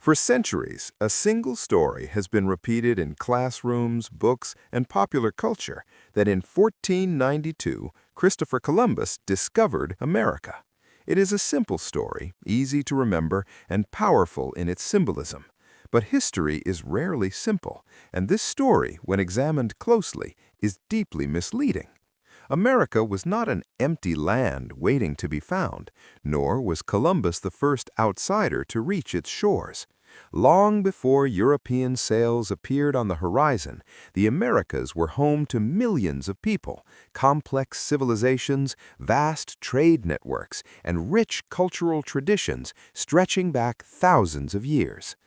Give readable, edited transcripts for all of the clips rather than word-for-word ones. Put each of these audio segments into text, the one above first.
For centuries, a single story has been repeated in classrooms, books, and popular culture that in 1492, Christopher Columbus discovered America. It is a simple story, easy to remember, and powerful in its symbolism. But history is rarely simple, and this story, when examined closely, is deeply misleading. America was not an empty land waiting to be found, nor was Columbus the first outsider to reach its shores. Long before European sails appeared on the horizon, the Americas were home to millions of people, complex civilizations, vast trade networks, and rich cultural traditions stretching back thousands of years.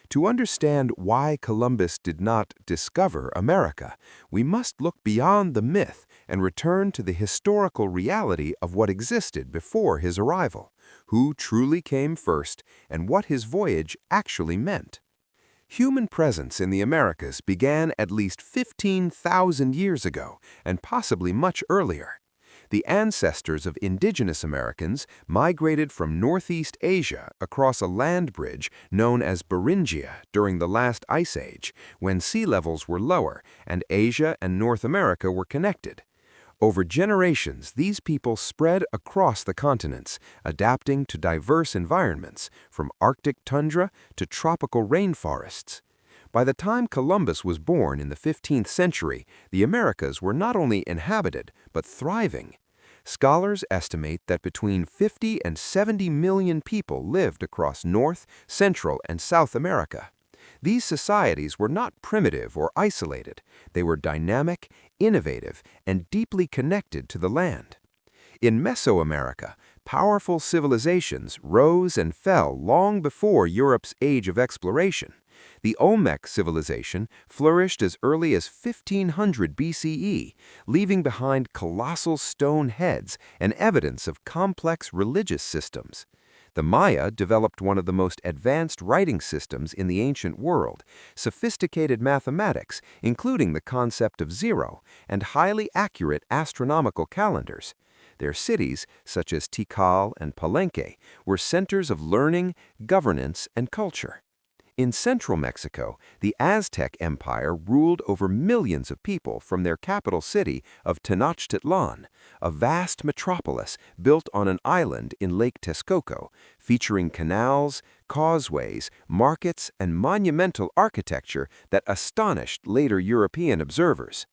To understand why Columbus did not discover America, we must look beyond the myth and return to the historical reality of what existed before his arrival, who truly came first, and what his voyage actually meant. Human presence in the Americas began at least 15,000 years ago, and possibly much earlier. The ancestors of indigenous Americans migrated from Northeast Asia across a land bridge known as Beringia during the last ice age, when sea levels were lower and Asia and North America were connected. Over generations, these people spread across the continents, adapting to diverse environments, from Arctic tundra to tropical rainforests. By the time Columbus was born in the 15th century, the Americas were not only inhabited, but thriving. Scholars estimate that between 50 and 70 million people lived across North, Central, and South America. These societies were not primitive or isolated. They were dynamic, innovative, and deeply connected to the land. In Mesoamerica, powerful civilizations rose and fell long before Europe's age of exploration. The Olmec civilization flourished as early as 1500 BCE, leaving behind colossal stone heads and evidence of complex religious systems. The Maya developed one of the most advanced writing systems in the ancient world, sophisticated mathematics, including the concept of zero, and highly accurate astronomical calendars. Their cities, such as Tikal and Palenque, were centers of learning, governance, and culture. In central Mexico, the Aztec Empire ruled over millions of people from their capital city of Tenochtitlan, a vast metropolis built on an island in Lake Texcoco, featuring canals, causeways, markets, and monumental architecture that astonished later European observers.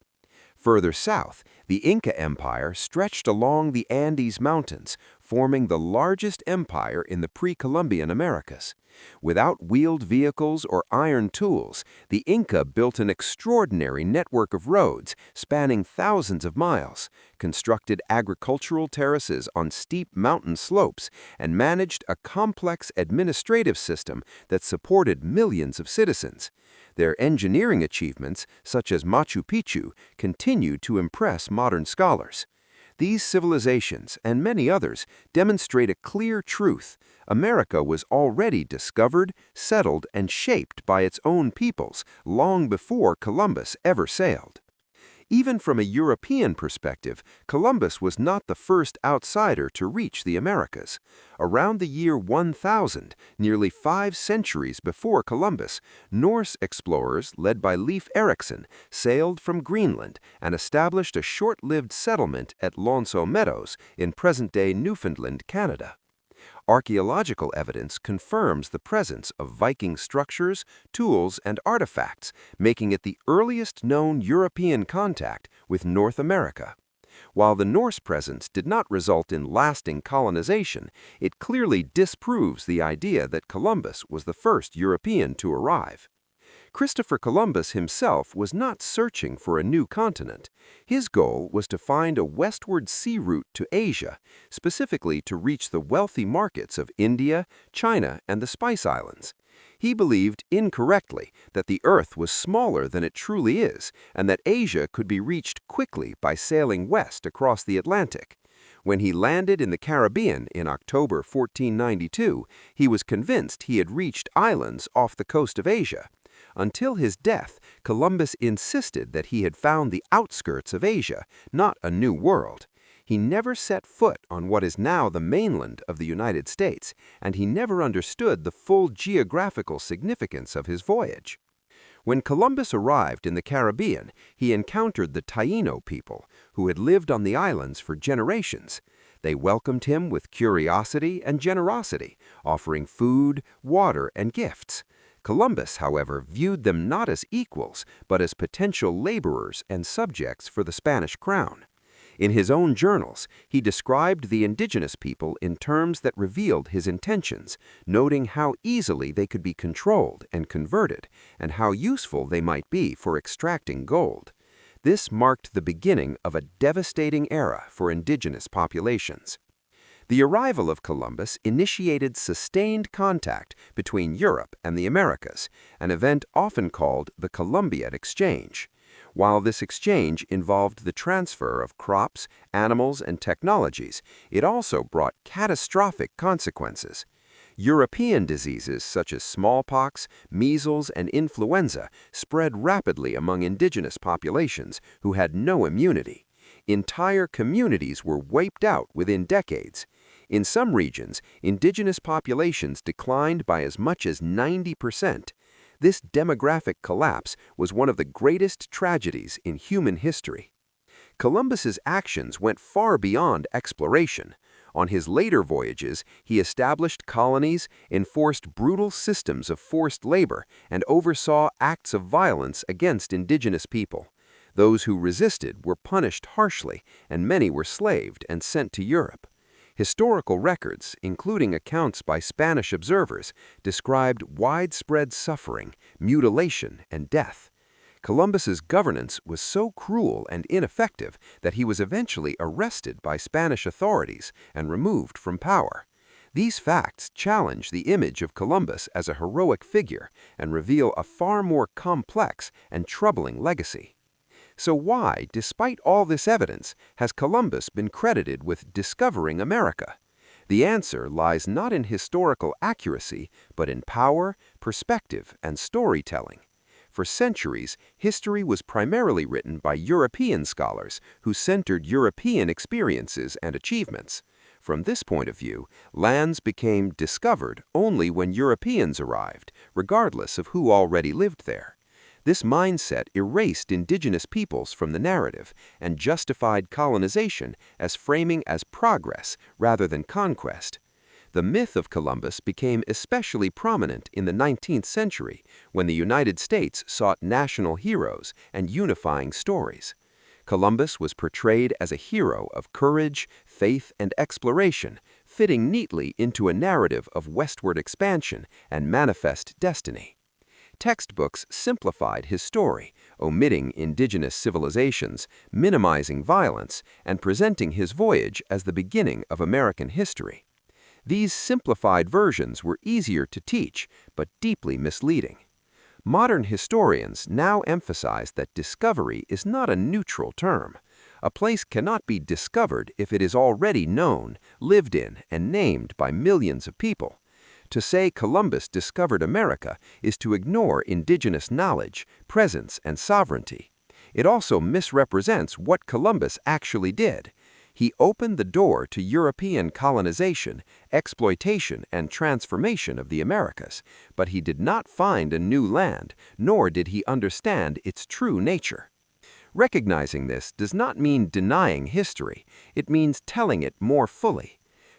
Further south, the Inca Empire stretched along the Andes Mountains, forming the largest empire in the pre-Columbian Americas. Without wheeled vehicles or iron tools, the Inca built an extraordinary network of roads spanning thousands of miles, constructed agricultural terraces on steep mountain slopes, and managed a complex administrative system that supported millions of citizens. Their engineering achievements, such as Machu Picchu, continue to impress modern scholars. These civilizations, and many others, demonstrate a clear truth. America was already discovered, settled, and shaped by its own peoples long before Columbus ever sailed. Even from a European perspective, Columbus was not the first outsider to reach the Americas. Around the year 1000, nearly 5 centuries before Columbus, Norse explorers led by Leif Erikson sailed from Greenland and established a short-lived settlement at L'Anse aux Meadows in present-day Newfoundland, Canada. Archaeological evidence confirms the presence of Viking structures, tools, and artifacts, making it the earliest known European contact with North America. While the Norse presence did not result in lasting colonization, it clearly disproves the idea that Columbus was the first European to arrive. Christopher Columbus himself was not searching for a new continent. His goal was to find a westward sea route to Asia, specifically to reach the wealthy markets of India, China, and the Spice Islands. He believed, incorrectly, that the Earth was smaller than it truly is, and that Asia could be reached quickly by sailing west across the Atlantic. When he landed in the Caribbean in October 1492, he was convinced he had reached islands off the coast of Asia. Until his death, Columbus insisted that he had found the outskirts of Asia, not a new world. He never set foot on what is now the mainland of the United States, and he never understood the full geographical significance of his voyage. When Columbus arrived in the Caribbean, he encountered the Taino people, who had lived on the islands for generations. They welcomed him with curiosity and generosity, offering food, water, and gifts. Columbus, however, viewed them not as equals, but as potential laborers and subjects for the Spanish crown. In his own journals, he described the indigenous people in terms that revealed his intentions, noting how easily they could be controlled and converted, and how useful they might be for extracting gold. This marked the beginning of a devastating era for indigenous populations. The arrival of Columbus initiated sustained contact between Europe and the Americas, an event often called the Columbiad Exchange. While this exchange involved the transfer of crops, animals, and technologies, it also brought catastrophic consequences. European diseases such as smallpox, measles, and influenza spread rapidly among indigenous populations who had no immunity. Entire communities were wiped out within decades. In some regions, indigenous populations declined by as much as 90%. This demographic collapse was one of the greatest tragedies in human history. Columbus's actions went far beyond exploration. On his later voyages, he established colonies, enforced brutal systems of forced labor, and oversaw acts of violence against indigenous people. Those who resisted were punished harshly, and many were slaved and sent to Europe. Historical records, including accounts by Spanish observers, described widespread suffering, mutilation, and death. Columbus's governance was so cruel and ineffective that he was eventually arrested by Spanish authorities and removed from power. These facts challenge the image of Columbus as a heroic figure and reveal a far more complex and troubling legacy. So why, despite all this evidence, has Columbus been credited with discovering America? The answer lies not in historical accuracy, but in power, perspective, and storytelling. For centuries, history was primarily written by European scholars who centered European experiences and achievements. From this point of view, lands became discovered only when Europeans arrived, regardless of who already lived there. This mindset erased indigenous peoples from the narrative and justified colonization as framing as progress rather than conquest. The myth of Columbus became especially prominent in the 19th century when the United States sought national heroes and unifying stories. Columbus was portrayed as a hero of courage, faith, and exploration, fitting neatly into a narrative of westward expansion and manifest destiny. Textbooks simplified his story, omitting indigenous civilizations, minimizing violence, and presenting his voyage as the beginning of American history. These simplified versions were easier to teach, but deeply misleading. Modern historians now emphasize that discovery is not a neutral term. A place cannot be discovered if it is already known, lived in, and named by millions of people. To say Columbus discovered America is to ignore indigenous knowledge, presence, and sovereignty. It also misrepresents what Columbus actually did. He opened the door to European colonization, exploitation, and transformation of the Americas, but he did not find a new land, nor did he understand its true nature. Recognizing this does not mean denying history. It means telling it more fully.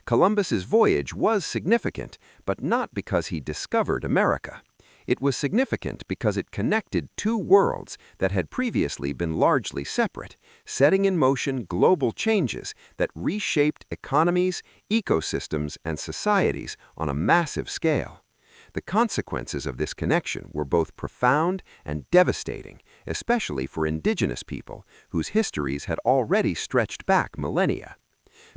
Columbus's voyage was significant, but not because he discovered America. It was significant because it connected two worlds that had previously been largely separate, setting in motion global changes that reshaped economies, ecosystems, and societies on a massive scale. The consequences of this connection were both profound and devastating, especially for indigenous people whose histories had already stretched back millennia.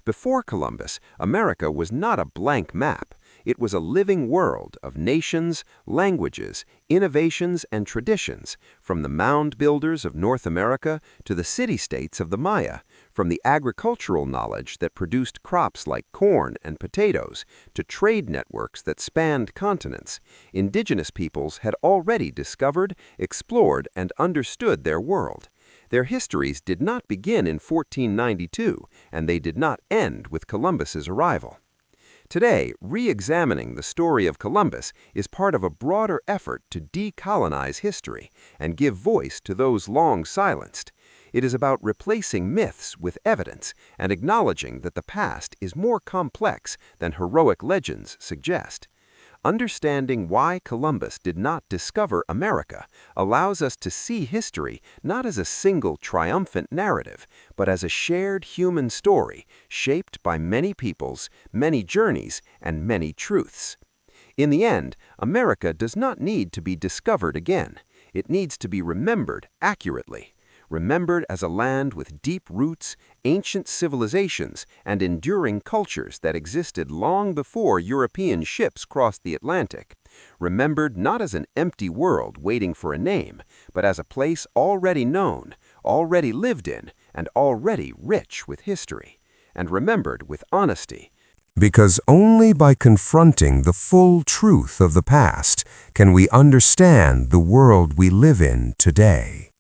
Before Columbus, America was not a blank map. It was a living world of nations, languages, innovations, and traditions, from the mound builders of North America to the city-states of the Maya, from the agricultural knowledge that produced crops like corn and potatoes to trade networks that spanned continents. Indigenous peoples had already discovered, explored, and understood their world. Their histories did not begin in 1492, and they did not end with Columbus's arrival. Today, re-examining the story of Columbus is part of a broader effort to decolonize history and give voice to those long silenced. It is about replacing myths with evidence and acknowledging that the past is more complex than heroic legends suggest. Understanding why Columbus did not discover America allows us to see history not as a single triumphant narrative, but as a shared human story shaped by many peoples, many journeys, and many truths. In the end, America does not need to be discovered again. It needs to be remembered accurately. Remembered as a land with deep roots, ancient civilizations, and enduring cultures that existed long before European ships crossed the Atlantic. Remembered not as an empty world waiting for a name, but as a place already known, already lived in, and already rich with history. And remembered with honesty. Because only by confronting the full truth of the past can we understand the world we live in today.